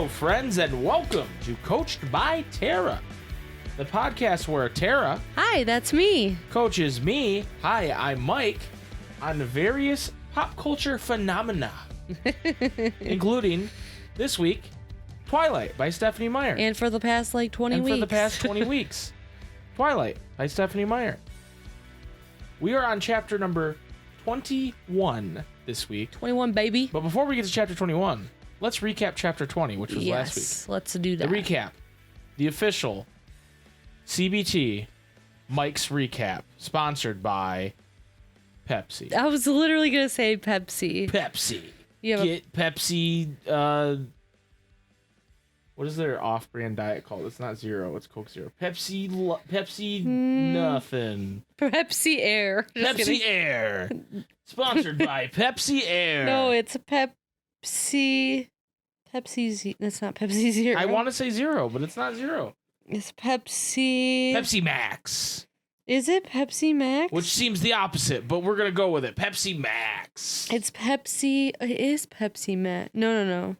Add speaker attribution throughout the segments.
Speaker 1: Hello, friends, and welcome to Coached by Tara, the podcast where Tara...
Speaker 2: Hi, that's me.
Speaker 1: ...coaches me, hi, I'm Mike, on various pop culture phenomena, including, this week, Twilight by Stephanie Meyer.
Speaker 2: And for the past, 20 weeks.
Speaker 1: And for the past 20 weeks, Twilight by Stephanie Meyer. We are on chapter number 21 this week.
Speaker 2: 21, baby.
Speaker 1: But before we get to chapter 21... let's recap chapter 20, which was last week.
Speaker 2: Yes, let's do that.
Speaker 1: The recap. The official CBT Mike's Recap, sponsored by Pepsi.
Speaker 2: I was literally going to say Pepsi.
Speaker 1: Pepsi.
Speaker 2: You
Speaker 1: Get Pepsi, what is their off-brand diet called? It's not Zero, it's Coke Zero. Pepsi nothing.
Speaker 2: Pepsi Air. Just
Speaker 1: Pepsi
Speaker 2: kidding.
Speaker 1: Air. Sponsored by Pepsi Air.
Speaker 2: No, it's Pepsi. That's not Pepsi Zero.
Speaker 1: I want to say Zero, but it's not Zero.
Speaker 2: It's Pepsi.
Speaker 1: Pepsi Max.
Speaker 2: Is it Pepsi Max?
Speaker 1: Which seems the opposite, but we're going to go with it. Pepsi Max.
Speaker 2: It's Pepsi. It is Pepsi Max. No.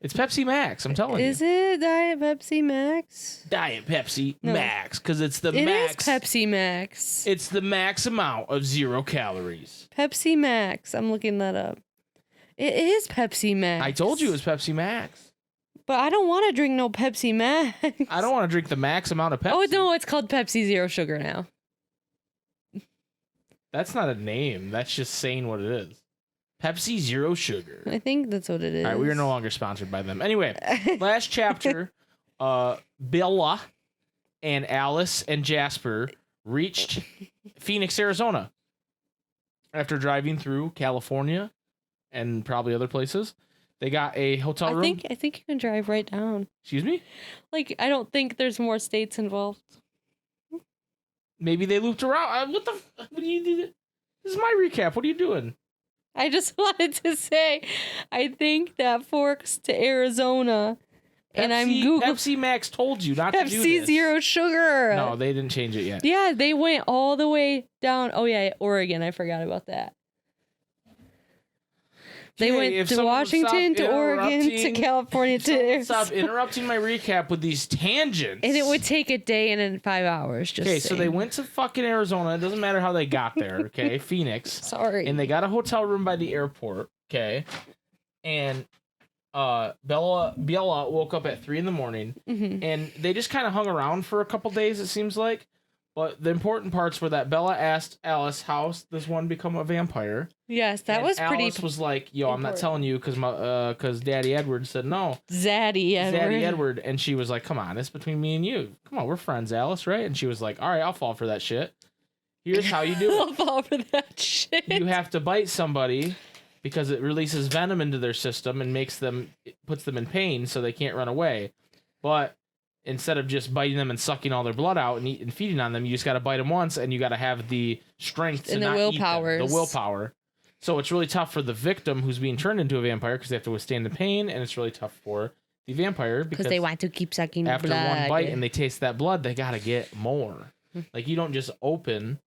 Speaker 1: It's Pepsi Max, I'm telling you.
Speaker 2: Is it Diet Pepsi Max?
Speaker 1: Diet Pepsi Max, because it's the
Speaker 2: It
Speaker 1: max.
Speaker 2: is Pepsi Max.
Speaker 1: It's the max amount of 0 calories.
Speaker 2: Pepsi Max. I'm looking that up. It is Pepsi Max.
Speaker 1: I told you it was Pepsi Max.
Speaker 2: But I don't want to drink no Pepsi Max.
Speaker 1: I don't want to drink the max amount of Pepsi.
Speaker 2: Oh, no, it's called Pepsi Zero Sugar now.
Speaker 1: That's not a name. That's just saying what it is. Pepsi Zero Sugar.
Speaker 2: I think that's what it is.
Speaker 1: All right, we are no longer sponsored by them. Anyway, last chapter, Bella and Alice and Jasper reached Phoenix, Arizona. After driving through California and probably other places, they got a hotel room.
Speaker 2: I think you can drive right down.
Speaker 1: Excuse me?
Speaker 2: I don't think there's more states involved.
Speaker 1: Maybe they looped around. What do you do? This is my recap. What are you doing?
Speaker 2: I just wanted to say, I think that forks to Arizona. And I'm Googling.
Speaker 1: Pepsi Max told you not to do this.
Speaker 2: Pepsi Zero Sugar.
Speaker 1: No, they didn't change it yet.
Speaker 2: Yeah, they went all the way down. Oh, yeah, Oregon. I forgot about that. They went to Washington, to Oregon, to California, to Arizona.
Speaker 1: Stop interrupting my recap with these tangents.
Speaker 2: And it would take a day and then 5 hours.
Speaker 1: Okay, so they went to fucking Arizona. It doesn't matter how they got there, okay? Phoenix.
Speaker 2: Sorry.
Speaker 1: And they got a hotel room by the airport, okay? And Bella woke up at 3 a.m, and they just kind of hung around for a couple days, it seems like. But the important parts were that Bella asked Alice, how does one become a vampire?
Speaker 2: Yes, that
Speaker 1: and
Speaker 2: was pretty.
Speaker 1: Alice was like, "Yo, I'm not telling you because Daddy Edward said no."
Speaker 2: Zaddy
Speaker 1: Edward, and she was like, "Come on, it's between me and you. Come on, we're friends, Alice, right?" And she was like, "All right, I'll fall for that shit. Here's how you do it.
Speaker 2: I'll fall for that shit.
Speaker 1: You have to bite somebody because it releases venom into their system and puts them in pain, so they can't run away. But instead of just biting them and sucking all their blood out and feeding on them, you just got to bite them once, and you got to have the strength to not eat them, the willpower. So it's really tough for the victim who's being turned into a vampire because they have to withstand the pain, and it's really tough for the vampire because
Speaker 2: they want to keep sucking
Speaker 1: after
Speaker 2: blood.
Speaker 1: one bite and they taste that blood, they got to get more. Like, you don't just open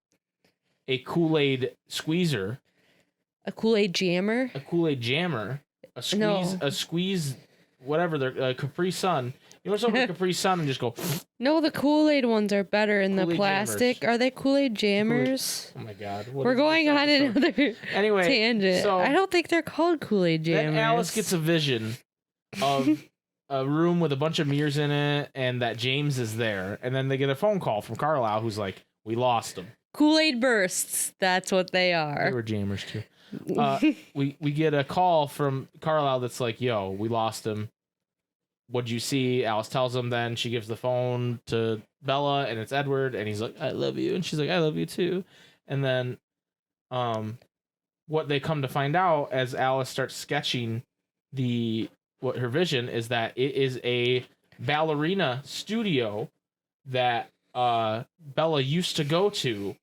Speaker 1: a Kool-Aid squeezer.
Speaker 2: A Kool-Aid jammer?
Speaker 1: A Kool-Aid jammer. A squeeze, whatever, they're Capri Sun. You want something Capri Sun and just go...
Speaker 2: No, the Kool-Aid ones are better in the plastic.
Speaker 1: Jammers.
Speaker 2: Are they Kool-Aid jammers?
Speaker 1: Oh my God.
Speaker 2: We're going on another tangent.
Speaker 1: So
Speaker 2: I don't think they're called Kool-Aid jammers.
Speaker 1: Then Alice gets a vision of a room with a bunch of mirrors in it and that James is there. And then they get a phone call from Carlisle who's like, "We lost him."
Speaker 2: Kool-Aid bursts. That's what they are.
Speaker 1: They were jammers too. We get a call from Carlisle that's like, "Yo, we lost him. What'd you see?" Alice tells him, then she gives the phone to Bella, and it's Edward, and he's like, "I love you," and she's like, "I love you too." And then what they come to find out as Alice starts sketching what her vision is, that it is a ballerina studio that Bella used to go to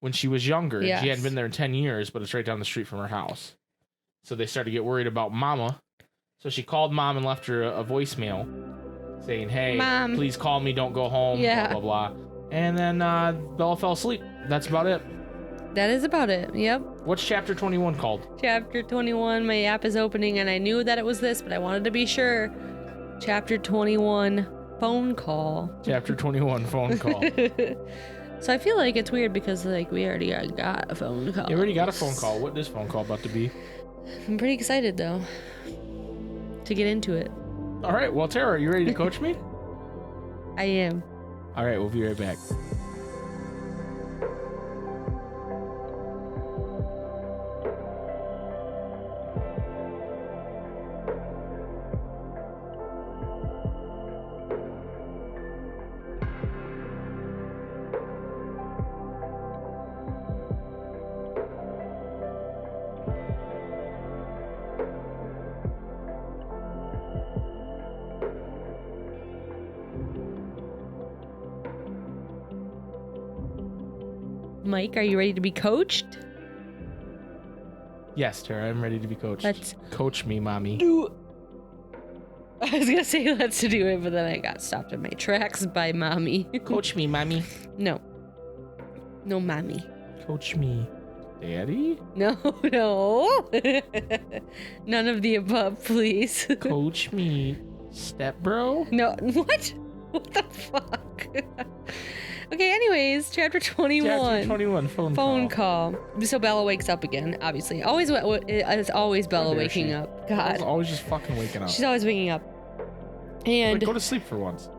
Speaker 1: when she was younger.
Speaker 2: Yes.
Speaker 1: She hadn't been there in 10 years, but it's right down the street from her house. So they started to get worried about Mama. So she called Mom and left her a voicemail saying, "Hey,
Speaker 2: Mom,
Speaker 1: please call me. Don't go home."
Speaker 2: Yeah.
Speaker 1: Blah, blah, blah. And then Bella fell asleep. That's about it.
Speaker 2: That is about it. Yep.
Speaker 1: What's chapter 21 called?
Speaker 2: Chapter 21. My app is opening, and I knew that it was this, but I wanted to be sure. Chapter 21. Phone call.
Speaker 1: Chapter 21 phone call.
Speaker 2: So I feel like it's weird because like we already got a phone call.
Speaker 1: You already got a phone call. What is this phone call about to be?
Speaker 2: I'm pretty excited though to get into it.
Speaker 1: All right. Well, Tara, are you ready to coach me?
Speaker 2: I am.
Speaker 1: All right. We'll be right back.
Speaker 2: Mike, are you ready to be coached?
Speaker 1: Yes, Tara, I'm ready to be coached.
Speaker 2: Let's
Speaker 1: coach me, mommy.
Speaker 2: do. I was gonna say let's do it, but then I got stopped in my tracks by mommy.
Speaker 1: Coach me, mommy.
Speaker 2: No, mommy.
Speaker 1: Coach me, daddy.
Speaker 2: No. None of the above, please.
Speaker 1: Coach me, step bro.
Speaker 2: No, what? What the fuck? Okay, anyways, chapter 21.
Speaker 1: Chapter 21 phone
Speaker 2: call. So Bella wakes up again, obviously. It's always Bella
Speaker 1: dare
Speaker 2: waking
Speaker 1: she?
Speaker 2: up.
Speaker 1: Bella's
Speaker 2: God.
Speaker 1: always just fucking waking up.
Speaker 2: She's always waking up. And
Speaker 1: Like, go to sleep for once.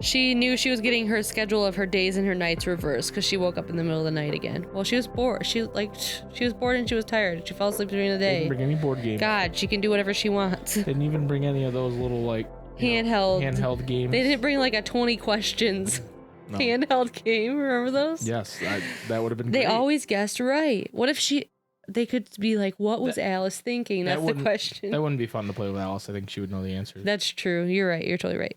Speaker 2: she knew she was getting her schedule of her days and her nights reversed because she woke up in the middle of the night again. Well, she was bored. She was bored and she was tired. She fell asleep during the day.
Speaker 1: Didn't bring any board games.
Speaker 2: God, she can do whatever she wants.
Speaker 1: Didn't even bring any of those little like handheld games.
Speaker 2: They didn't bring like a 20 questions
Speaker 1: No.
Speaker 2: handheld game. Remember those?
Speaker 1: Yes, that would have been.
Speaker 2: They
Speaker 1: great.
Speaker 2: always guessed right. What if they could be like, what was Alice thinking? That's the question.
Speaker 1: That wouldn't be fun to play with Alice. I think she would know the answers.
Speaker 2: That's true. You're right. You're totally right.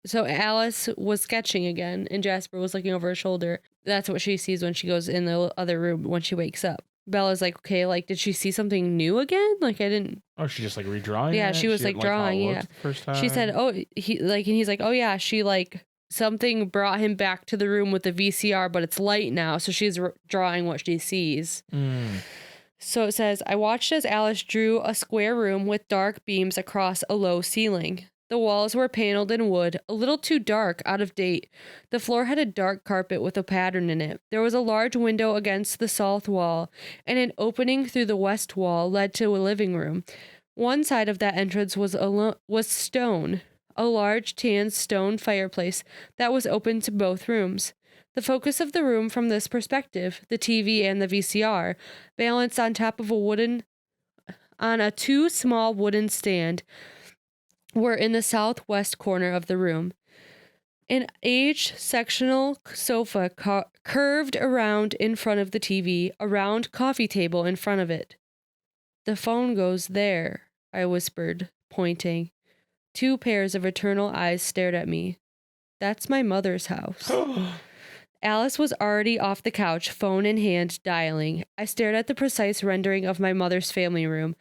Speaker 2: So Alice was sketching again, and Jasper was looking over her shoulder. That's what she sees when she goes in the other room when she wakes up. Bella's like, okay, like, did she see something new again? Like, I didn't.
Speaker 1: Oh, she just like redrawing.
Speaker 2: Yeah,
Speaker 1: it?
Speaker 2: she was like
Speaker 1: didn't how it
Speaker 2: drawing.
Speaker 1: looked
Speaker 2: Yeah,
Speaker 1: the first time.
Speaker 2: she said, oh, and he's like, oh yeah, she like something brought him back to the room with the VCR, but it's light now, so she's drawing what she sees. So it says, I watched as Alice drew a square room with dark beams across a low ceiling. The walls were paneled in wood, a little too dark, out of date. The floor had a dark carpet with a pattern in it. There was a large window against the south wall, and an opening through the west wall led to a living room. One side of that entrance was stone, a large tan stone fireplace that was open to both rooms. The focus of the room from this perspective, the TV and the VCR, balanced on top of a two small wooden stand, were in the southwest corner of the room. An aged sectional sofa curved around in front of the TV, a round coffee table in front of it. The phone goes there, I whispered, pointing. Two pairs of eternal eyes stared at me. That's my mother's house. Alice was already off the couch, phone in hand, dialing. I stared at the precise rendering of my mother's family room.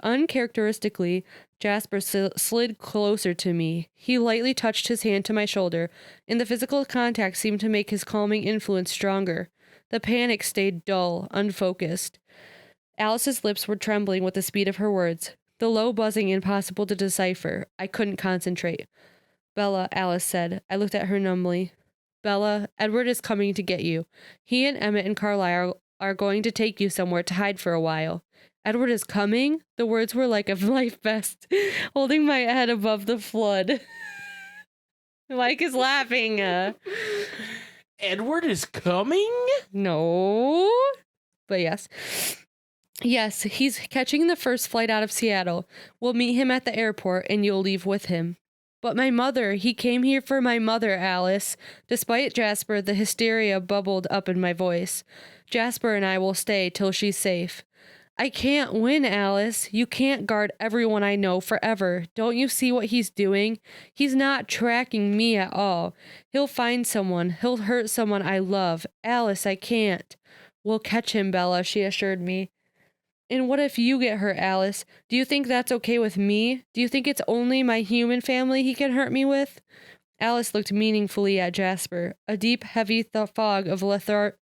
Speaker 2: Uncharacteristically, Jasper slid closer to me. He lightly touched his hand to my shoulder, and the physical contact seemed to make his calming influence stronger. The panic stayed dull, unfocused. Alice's lips were trembling with the speed of her words, the low buzzing impossible to decipher. I couldn't concentrate. Bella, Alice said. I looked at her numbly. Bella, Edward is coming to get you. He and Emmett and Carlisle are going to take you somewhere to hide for a while. Edward is coming? The words were like a life vest, holding my head above the flood. Mike is laughing.
Speaker 1: Edward is coming?
Speaker 2: No. But yes. Yes, he's catching the first flight out of Seattle. We'll meet him at the airport and you'll leave with him. But my mother, he came here for my mother, Alice. Despite Jasper, the hysteria bubbled up in my voice. Jasper and I will stay till she's safe. I can't win, Alice. You can't guard everyone I know forever. Don't you see what he's doing? He's not tracking me at all. He'll find someone. He'll hurt someone I love. Alice, I can't. We'll catch him, Bella, she assured me. And what if you get hurt, Alice? Do you think that's okay with me? Do you think it's only my human family he can hurt me with? Alice looked meaningfully at Jasper. A deep, heavy fog of lethargy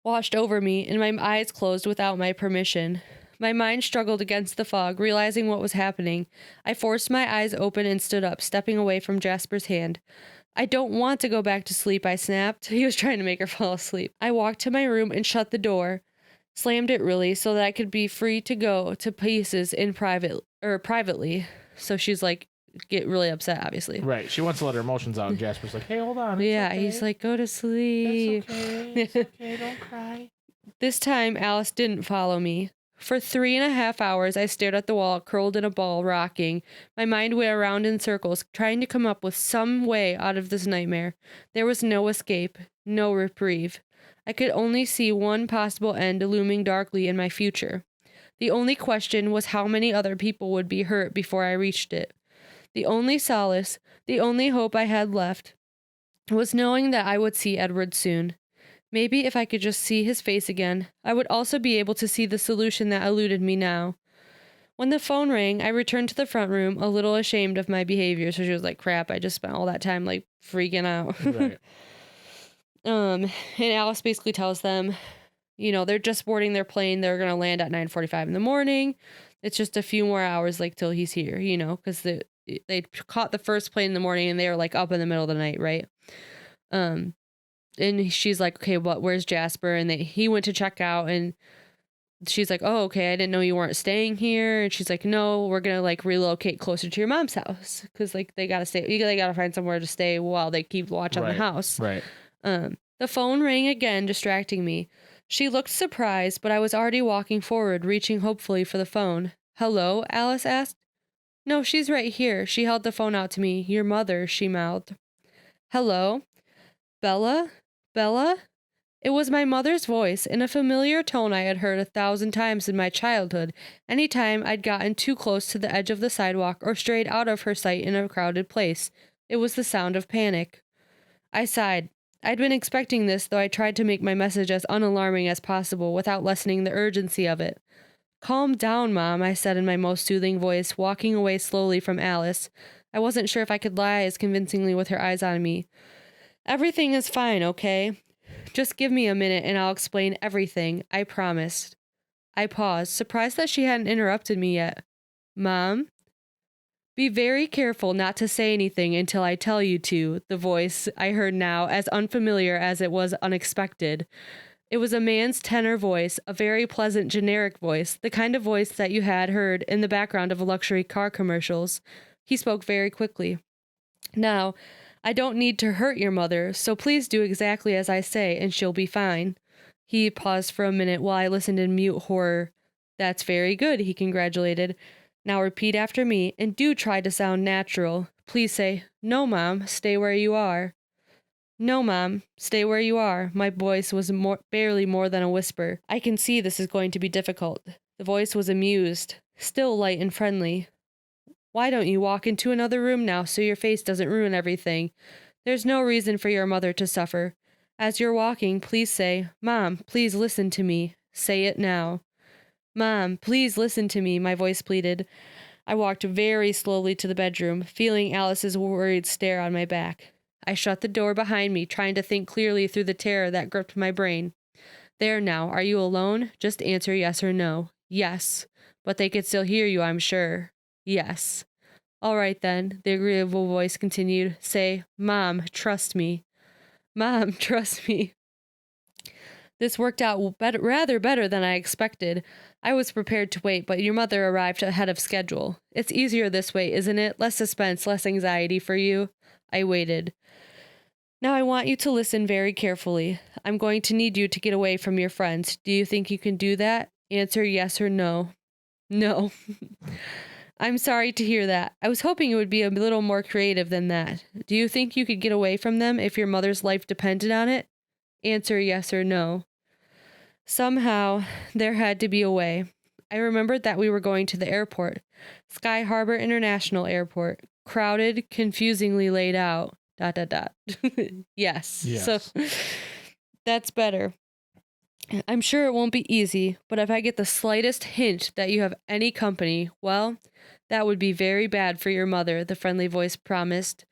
Speaker 2: washed over me, and my eyes closed without my permission. My mind struggled against the fog, realizing what was happening. I forced my eyes open and stood up, stepping away from Jasper's hand. I don't want to go back to sleep, I snapped. He was trying to make her fall asleep. I walked to my room and shut the door. Slammed it really so that I could be free to go to pieces in privately. So she's like, get really upset, obviously.
Speaker 1: Right. She wants to let her emotions out. And Jasper's like, hey, hold on.
Speaker 2: Yeah,
Speaker 1: okay.
Speaker 2: He's like, go to sleep.
Speaker 1: That's okay. It's okay. Don't cry.
Speaker 2: This time, Alice didn't follow me. For 3.5 hours, I stared at the wall, curled in a ball, rocking. My mind went around in circles, trying to come up with some way out of this nightmare. There was no escape, no reprieve. I could only see one possible end looming darkly in my future. The only question was how many other people would be hurt before I reached it. The only solace, the only hope I had left, was knowing that I would see Edward soon. Maybe if I could just see his face again, I would also be able to see the solution that eluded me now. When the phone rang, I returned to the front room, a little ashamed of my behavior. So she was like, crap, I just spent all that time like freaking out.
Speaker 1: Right.
Speaker 2: And Alice basically tells them, they're just boarding their plane. They're going to land at 9:45 in the morning. It's just a few more hours like till he's here, because they caught the first plane in the morning and they were like up in the middle of the night, right? And she's like, okay, where's Jasper? And he went to check out, and she's like, oh, okay, I didn't know you weren't staying here. And she's like, no, we're gonna like relocate closer to your mom's house because like they gotta find somewhere to stay while they keep watch on the house.
Speaker 1: Right.
Speaker 2: The phone rang again, distracting me. She looked surprised, but I was already walking forward, reaching hopefully for the phone. Hello? Alice asked. No, she's right here. She held the phone out to me. Your mother, she mouthed. Hello? Bella? Bella? It was my mother's voice, in a familiar tone I had heard 1,000 times in my childhood, any time I'd gotten too close to the edge of the sidewalk or strayed out of her sight in a crowded place. It was the sound of panic. I sighed. I'd been expecting this, though I tried to make my message as unalarming as possible without lessening the urgency of it. Calm down, Mom, I said in my most soothing voice, walking away slowly from Alice. I wasn't sure if I could lie as convincingly with her eyes on me. Everything is fine, okay? Just give me a minute and I'll explain everything, I promised. I paused, surprised that she hadn't interrupted me yet. Mom? Be very careful not to say anything until I tell you to, the voice I heard now, as unfamiliar as it was unexpected. It was a man's tenor voice, a very pleasant generic voice, the kind of voice that you had heard in the background of luxury car commercials. He spoke very quickly. Now, I don't need to hurt your mother, so please do exactly as I say, and she'll be fine. He paused for a minute while I listened in mute horror. That's very good, he congratulated. Now repeat after me, and do try to sound natural. Please say, no, Mom, stay where you are. No, Mom, stay where you are. My voice was barely more than a whisper. I can see this is going to be difficult. The voice was amused, still light and friendly. Why don't you walk into another room now so your face doesn't ruin everything? There's no reason for your mother to suffer. As you're walking, please say, Mom, please listen to me. Say it now. Mom, please listen to me, my voice pleaded. I walked very slowly to the bedroom, feeling Alice's worried stare on my back. I shut the door behind me, trying to think clearly through the terror that gripped my brain. There now, are you alone? Just answer yes or no. Yes. But they could still hear you, I'm sure. Yes. All right then, the agreeable voice continued. Say, Mom, trust me. Mom, trust me. This worked out rather better than I expected. I was prepared to wait, but your mother arrived ahead of schedule. It's easier this way, isn't it? Less suspense, less anxiety for you. I waited. Now I want you to listen very carefully. I'm going to need you to get away from your friends. Do you think you can do that? Answer yes or no. No. I'm sorry to hear that. I was hoping it would be a little more creative than that. Do you think you could get away from them if your mother's life depended on it? Answer yes or no. Somehow, there had to be a way. I remembered that we were going to the airport. Sky Harbor International Airport. Crowded, confusingly laid out. ... Yes. So, that's better. I'm sure it won't be easy, but if I get the slightest hint that you have any company, well, That would be very bad for your mother, the friendly voice promised.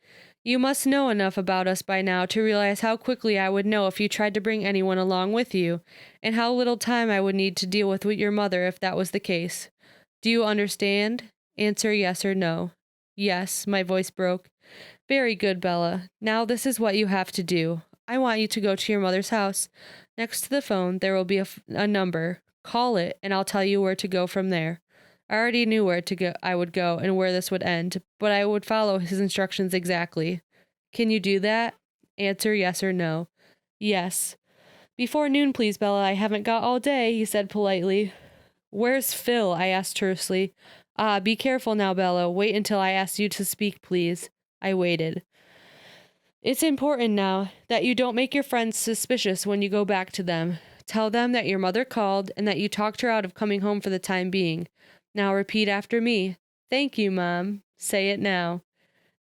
Speaker 2: You must know enough about us by now to realize how quickly I would know if you tried to bring anyone along with you, and how little time I would need to deal with your mother if that was the case. Do you understand? Answer yes or no. Yes, my voice broke. Very good, Bella. Now this is what you have to do. I want you to go to your mother's house. Next to the phone, there will be a number. Call it, and I'll tell you where to go from there. I already knew where to go. I would go and where this would end, but I would follow his instructions exactly. Can you do that? Answer yes or no. Yes. Before noon, please, Bella. I haven't got all day, he said politely. Where's Phil? I asked tersely. Be careful now, Bella. Wait until I ask you to speak, please. I waited. It's important now that you don't make your friends suspicious when you go back to them. Tell them that your mother called and that you talked her out of coming home for the time being. Now repeat after me. Thank you, Mom. Say it now.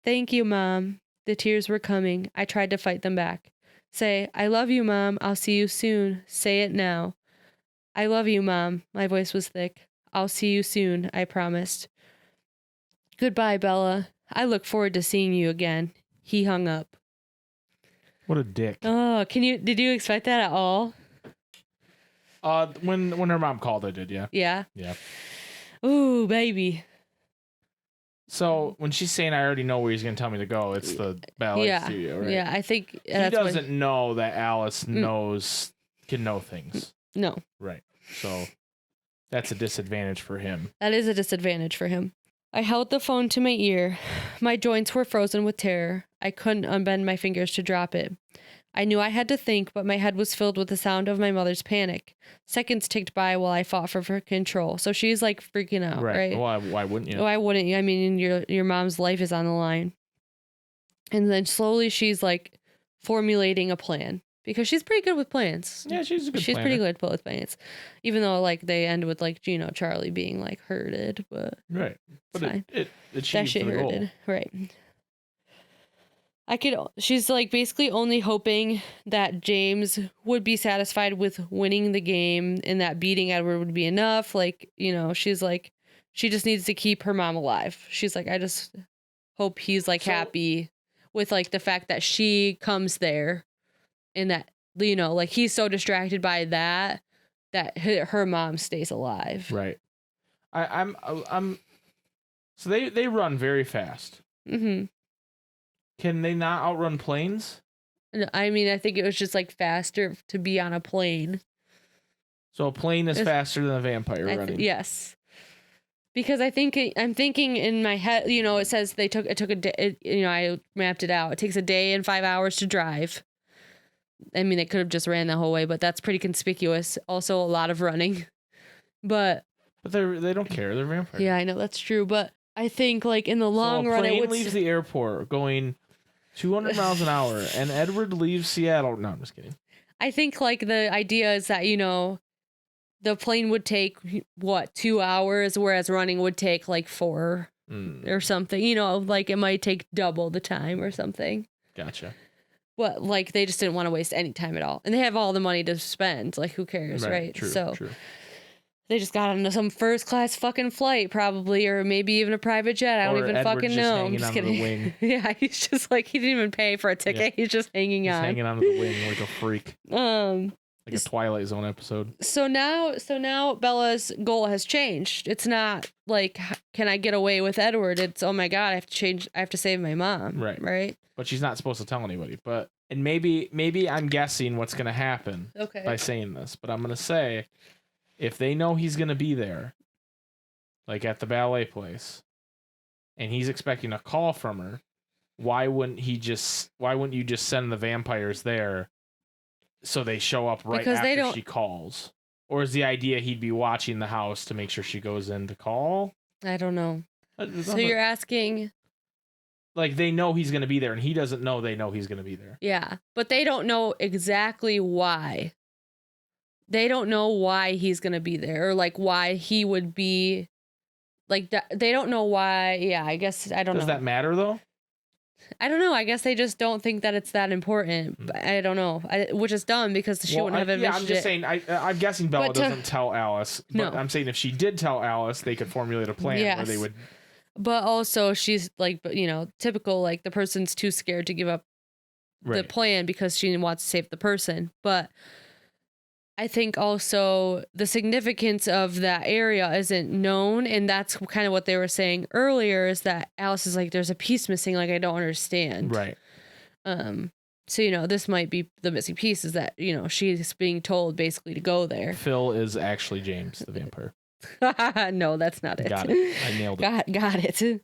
Speaker 2: Thank you, Mom. The tears were coming. I tried to fight them back. Say, I love you, Mom. I'll see you soon. Say it now. I love you, Mom. My voice was thick. I'll see you soon, I promised. Goodbye, Bella. I look forward to seeing you again. He hung up.
Speaker 1: What a dick.
Speaker 2: Oh, did you expect that at all?
Speaker 1: When her mom called, I did, yeah.
Speaker 2: Yeah?
Speaker 1: Yeah.
Speaker 2: Ooh, baby.
Speaker 1: So when she's saying I already know where he's going to tell me to go, it's the ballet studio, right?
Speaker 2: Yeah, I think
Speaker 1: he doesn't know that Alice can know things.
Speaker 2: No.
Speaker 1: Right. So that's a disadvantage for him.
Speaker 2: That is a disadvantage for him. I held the phone to my ear. My joints were frozen with terror. I couldn't unbend my fingers to drop it. I knew I had to think, but my head was filled with the sound of my mother's panic. Seconds ticked by while I fought for control. So she's like freaking out, right?
Speaker 1: Well, why wouldn't you?
Speaker 2: Why wouldn't you? I mean, your mom's life is on the line. And then slowly she's like formulating a plan. Because she's pretty good with plans.
Speaker 1: Yeah, she's
Speaker 2: pretty good with plans. Even though like they end with like, Charlie being like hurted, but
Speaker 1: right. But
Speaker 2: fine.
Speaker 1: It achieved the goal.
Speaker 2: Right. She's like basically only hoping that James would be satisfied with winning the game and that beating Edward would be enough. Like, she's like, she just needs to keep her mom alive. She's like, I just hope he's like happy with like the fact that she comes there and that, like he's so distracted by that her mom stays alive.
Speaker 1: Right. I'm so they run very fast.
Speaker 2: Mm-hmm.
Speaker 1: Can they not outrun planes?
Speaker 2: I mean, I think it was just like faster to be on a plane.
Speaker 1: So a plane is faster than a vampire running.
Speaker 2: Yes. Because I'm thinking in my head, it says it took a day, I mapped it out. It takes a day and 5 hours to drive. I mean, they could have just ran the whole way, but that's pretty conspicuous. Also a lot of running. But
Speaker 1: they don't care. They're vampires.
Speaker 2: Yeah, I know that's true, but I think like in the long run it would
Speaker 1: leaves the airport going 200 miles an hour, and Edward leaves Seattle. No, I'm just kidding. I
Speaker 2: think like the idea is that, the plane would take 2 hours, whereas running would take like 4 or something, like it might take double the time or something.
Speaker 1: Gotcha.
Speaker 2: But like they just didn't want to waste any time at all. And they have all the money to spend. Like who cares, right?
Speaker 1: True,
Speaker 2: so
Speaker 1: true.
Speaker 2: They just got on some first class fucking flight, probably, or maybe even a private jet. I don't even fucking know. I'm just kidding. The wing. Yeah, he's just like, he didn't even pay for a ticket. Yeah. He's just hanging on.
Speaker 1: Hanging onto the wing like a freak. Like a Twilight Zone episode.
Speaker 2: So now Bella's goal has changed. It's not like, can I get away with Edward? It's, oh my God, I have to save my mom. Right.
Speaker 1: But she's not supposed to tell anybody. And maybe I'm guessing what's going to happen by saying this. But I'm going to say, if they know he's going to be there, like at the ballet place, and he's expecting a call from her, why wouldn't you just send the vampires there so they show up right after she calls? Or is the idea he'd be watching the house to make sure she goes in to call?
Speaker 2: I don't know. So you're asking...
Speaker 1: Like, they know he's going to be there, and he doesn't know they know he's going to be there.
Speaker 2: Yeah, but they don't know exactly why. They don't know why he's going to be there, or, like, why he would be... Like, they don't know why... Yeah, I guess... I don't know.
Speaker 1: Does that matter, though?
Speaker 2: I don't know. I guess they just don't think that it's that important. I don't know. Which is dumb, because she wouldn't have mentioned it.
Speaker 1: Yeah, I'm just saying... I'm guessing Bella doesn't tell Alice. But no. I'm saying if she did tell Alice, they could formulate a plan where they would
Speaker 2: But also she's like, typical, like the person's too scared to give up the plan because she wants to save the person. But I think also the significance of that area isn't known. And that's kind of what they were saying earlier, is that Alice is like, there's a piece missing. Like, I don't understand.
Speaker 1: Right.
Speaker 2: So, this might be the missing piece, is that, she's being told basically to go there.
Speaker 1: Phil is actually James the vampire.
Speaker 2: No, that's not it.
Speaker 1: Got it. I nailed it.
Speaker 2: Got it.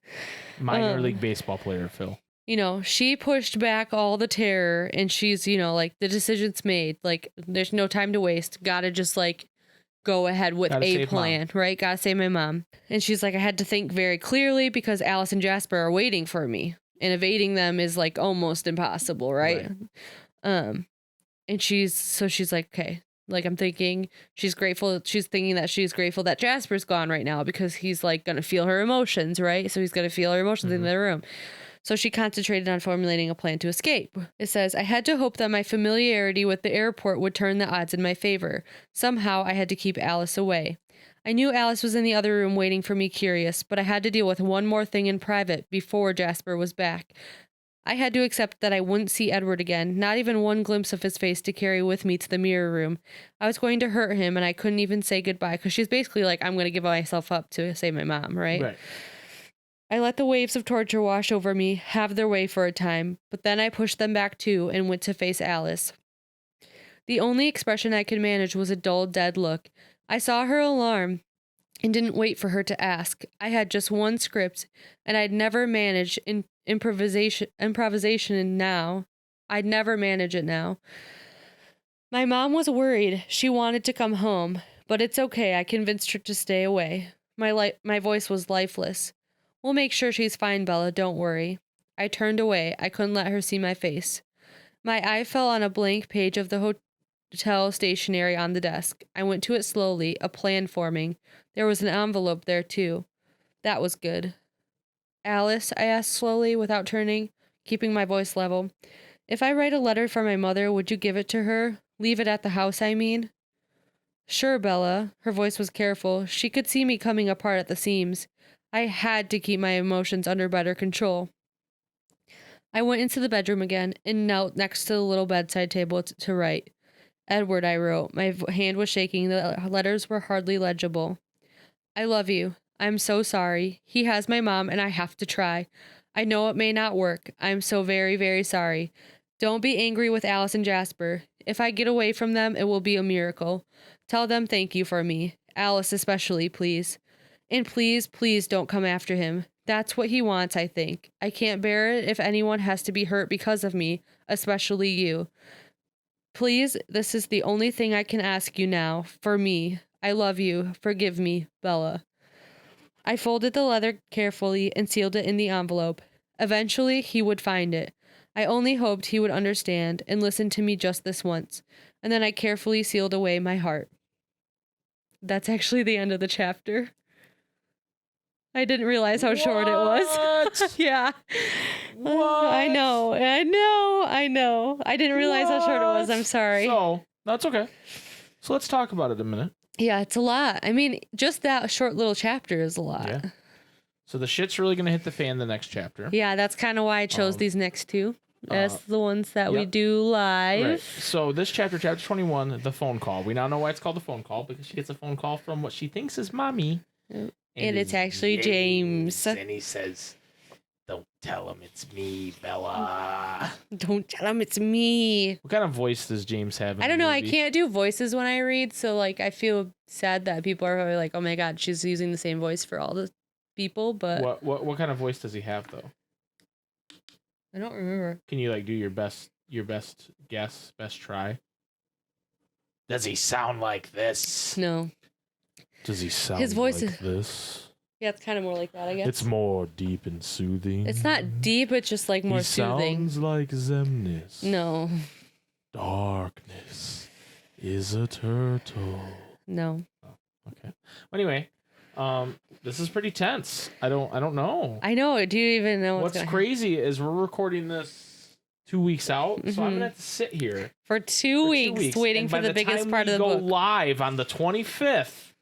Speaker 1: Minor league baseball player, Phil.
Speaker 2: She pushed back all the terror, and she's, like, the decision's made. Like, there's no time to waste. Gotta just, like, go ahead with a plan, right? Gotta save my mom. And she's like, I had to think very clearly because Alice and Jasper are waiting for me. And evading them is, like, almost impossible, right? And she's like, okay. Like, I'm thinking she's grateful. She's thinking that she's grateful that Jasper's gone right now because he's, like, going to feel her emotions, right? So he's going to feel her emotions in the room. So she concentrated on formulating a plan to escape. It says, I had to hope that my familiarity with the airport would turn the odds in my favor. Somehow I had to keep Alice away. I knew Alice was in the other room waiting for me, curious, but I had to deal with one more thing in private before Jasper was back. I had to accept that I wouldn't see Edward again, not even one glimpse of his face to carry with me to the mirror room. I was going to hurt him, and I couldn't even say goodbye, because she's basically like, I'm going to give myself up to save my mom, right? I let the waves of torture wash over me, have their way for a time, but then I pushed them back too and went to face Alice. The only expression I could manage was a dull, dead look. I saw her alarm and didn't wait for her to ask. I had just one script, and I'd never manage improvisation now. I'd never manage it now. My mom was worried. She wanted to come home, but it's okay. I convinced her to stay away. My voice was lifeless. We'll make sure she's fine, Bella. Don't worry. I turned away. I couldn't let her see my face. My eye fell on a blank page of the hotel stationery on the desk. I went to it slowly, a plan forming. There was an envelope there, too. That was good. Alice, I asked slowly, without turning, keeping my voice level. If I write a letter for my mother, would you give it to her? Leave it at the house, I mean? Sure, Bella. Her voice was careful. She could see me coming apart at the seams. I had to keep my emotions under better control. I went into the bedroom again and knelt next to the little bedside table to write. Edward, I wrote. My hand was shaking. The letters were hardly legible. I love you. I'm so sorry. He has my mom, and I have to try. I know it may not work. I'm so very, very sorry. Don't be angry with Alice and Jasper. If I get away from them, it will be a miracle. Tell them thank you for me. Alice especially, please. And please, please don't come after him. That's what he wants, I think. I can't bear it if anyone has to be hurt because of me, especially you. Please, this is the only thing I can ask you now. For me. I love you. Forgive me, Bella. I folded the letter carefully and sealed it in the envelope. Eventually, he would find it. I only hoped he would understand and listen to me just this once. And then I carefully sealed away my heart. That's actually the end of the chapter. I didn't realize how short it was. Yeah.
Speaker 1: What?
Speaker 2: I know. I didn't realize how short it was. I'm sorry.
Speaker 1: So, that's okay. So let's talk about it a minute.
Speaker 2: Yeah, it's a lot. I mean, just that short little chapter is a lot.
Speaker 1: Yeah. So the shit's really going to hit the fan the next chapter.
Speaker 2: Yeah, that's kind of why I chose these next two. As the ones that we do live.
Speaker 1: Right. So this chapter 21, the phone call. We now know why it's called the phone call, because she gets a phone call from what she thinks is mommy.
Speaker 2: And it's actually James.
Speaker 1: And he says, don't tell him it's me, Bella.
Speaker 2: Don't tell him it's me.
Speaker 1: What kind of voice does James have?
Speaker 2: I don't know. I can't do voices when I read. So, like, I feel sad that people are probably like, oh my God, she's using the same voice for all the people. But
Speaker 1: what kind of voice does he have, though?
Speaker 2: I don't remember.
Speaker 1: Can you, like, do your best guess, best try? Does he sound like this?
Speaker 2: No.
Speaker 1: Does he sound
Speaker 2: his voice
Speaker 1: like this?
Speaker 2: Yeah, it's kind of more like that, I guess.
Speaker 1: It's more deep and soothing.
Speaker 2: It's not deep, it's just like more soothing.
Speaker 1: Sounds like Zemnis.
Speaker 2: No.
Speaker 1: Darkness is a turtle.
Speaker 2: No.
Speaker 1: Oh, okay. Anyway, this is pretty tense. I don't know.
Speaker 2: I know. Do you even know
Speaker 1: what's crazy is we're recording this 2 weeks out, so I'm gonna have to sit here
Speaker 2: for two weeks waiting for the biggest part of the book.
Speaker 1: Go live on the 25th.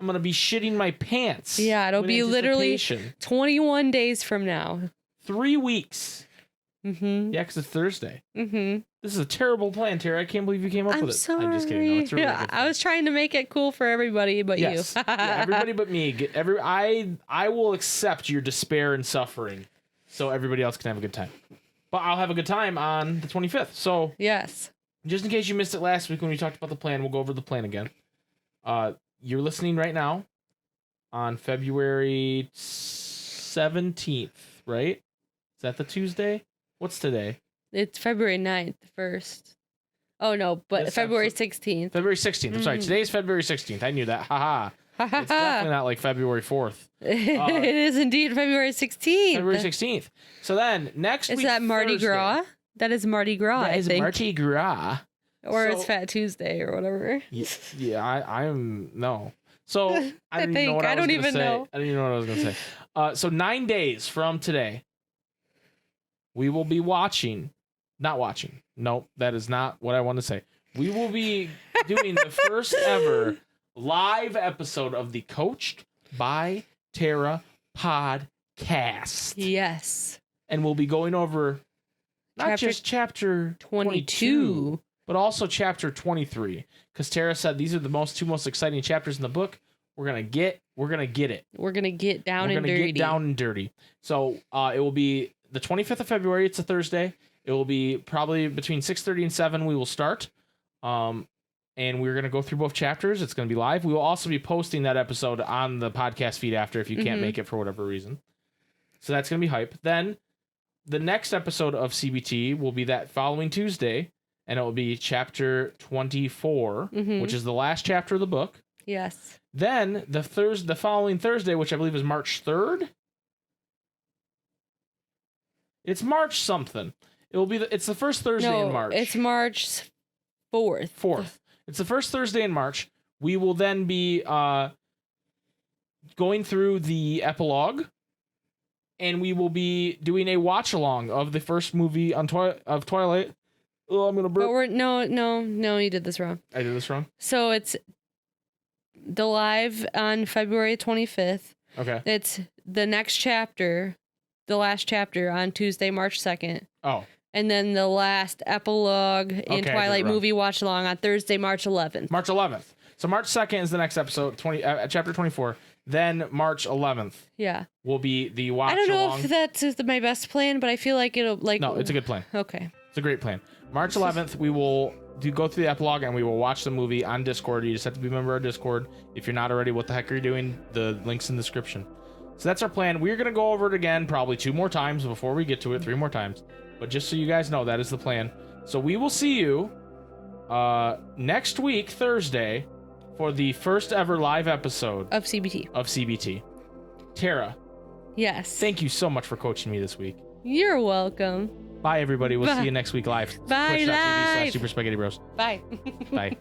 Speaker 1: I'm gonna be shitting my pants.
Speaker 2: Yeah, it'll
Speaker 1: with
Speaker 2: be literally
Speaker 1: anticipation.
Speaker 2: 21 days from now.
Speaker 1: 3 weeks.
Speaker 2: Mm-hmm.
Speaker 1: Yeah, 'cause it's Thursday.
Speaker 2: Mm-hmm.
Speaker 1: This is a terrible plan, Tara. I can't believe you came up
Speaker 2: I'm
Speaker 1: with it.
Speaker 2: sorry.
Speaker 1: I'm just kidding. No, it's a really good
Speaker 2: I
Speaker 1: plan.
Speaker 2: was trying to make it cool for everybody but
Speaker 1: Yes.
Speaker 2: you.
Speaker 1: Yeah, everybody but me. I will accept your despair and suffering so everybody else can have a good time. But I'll have a good time on the 25th. So
Speaker 2: Yes.
Speaker 1: just in case you missed it last week when we talked about the plan, we'll go over the plan again. You're listening right now on February 17th, right? Is that the Tuesday? What's today?
Speaker 2: It's February 9th, 1st. Oh, no, but
Speaker 1: This
Speaker 2: February
Speaker 1: episode-
Speaker 2: 16th.
Speaker 1: February 16th. I'm sorry. Today's February 16th. I knew that. Haha. It's definitely not like February 4th.
Speaker 2: It is indeed February 16th.
Speaker 1: February 16th. So then next
Speaker 2: Is
Speaker 1: week.
Speaker 2: that Mardi
Speaker 1: Thursday,
Speaker 2: Gras? That is Mardi Gras,
Speaker 1: That
Speaker 2: I
Speaker 1: is
Speaker 2: think.
Speaker 1: Mardi Gras.
Speaker 2: Or it's
Speaker 1: So-
Speaker 2: Fat Tuesday or whatever.
Speaker 1: Yeah, I'm no. So I don't even know
Speaker 2: think.
Speaker 1: what I
Speaker 2: I
Speaker 1: was
Speaker 2: don't
Speaker 1: gonna
Speaker 2: even
Speaker 1: say.
Speaker 2: know.
Speaker 1: I don't even know what I was gonna say. So 9 days from today, we will be watching. Not watching. Nope, that is not what I want to say. We will be doing the first ever live episode of the Coached by Tara podcast.
Speaker 2: Yes.
Speaker 1: And we'll be going over not
Speaker 2: Chapter
Speaker 1: just chapter 22, but also chapter 23. Because Tara said these are the two most exciting chapters in the book. We're gonna get it.
Speaker 2: We're going to get down
Speaker 1: We're
Speaker 2: and
Speaker 1: gonna
Speaker 2: dirty.
Speaker 1: get down and dirty. So it will be the 25th of February. It's a Thursday. It will be probably between 6:30 and 7. We will start. And we're gonna go through both chapters. It's gonna be live. We will also be posting that episode on the podcast feed after if you can't make it for whatever reason. So that's gonna be hype. Then the next episode of CBT will be that following Tuesday, and it will be chapter 24, which is the last chapter of the book.
Speaker 2: Yes.
Speaker 1: Then the following Thursday, which I believe is March 3rd. It's March something. It will be it's the first Thursday in March.
Speaker 2: It's March 4th.
Speaker 1: 4th. It's the first Thursday in March. We will then be going through the epilogue, and we will be doing a watch along of the first movie on of Twilight. Oh, I'm gonna burp.
Speaker 2: But we're no, you did this wrong.
Speaker 1: I did this wrong.
Speaker 2: So it's the live on February 25th.
Speaker 1: Okay.
Speaker 2: It's the next chapter, the last chapter on Tuesday, March 2nd.
Speaker 1: Oh.
Speaker 2: And then the last epilogue in
Speaker 1: Okay, I did it
Speaker 2: Twilight
Speaker 1: wrong.
Speaker 2: movie watch along on Thursday, March 11th.
Speaker 1: March 11th. So March 2nd is the next episode, chapter 24. Then March 11th
Speaker 2: Yeah.
Speaker 1: will be the watch
Speaker 2: I don't know
Speaker 1: along.
Speaker 2: if that's my best plan, but I feel like it'll like.
Speaker 1: No, it's a good plan.
Speaker 2: Okay.
Speaker 1: It's a great plan. March 11th, we will go through the epilogue and we will watch the movie on Discord. You just have to be a member of our Discord. If you're not already, what the heck are you doing? The link's in the description. So that's our plan. We're going to go over it again probably 2 more times before we get to it, 3 more times. But just so you guys know, that is the plan. So we will see you next week, Thursday, for the first ever live episode
Speaker 2: Of CBT.
Speaker 1: of CBT. Tara,
Speaker 2: Yes.
Speaker 1: thank you so much for coaching me this week.
Speaker 2: You're welcome.
Speaker 1: Bye, everybody. We'll
Speaker 2: Bye.
Speaker 1: see you next week live.
Speaker 2: Bye, live.
Speaker 1: Twitch.tv/SuperSpikeGhetti Bros.
Speaker 2: Bye.
Speaker 1: Bye.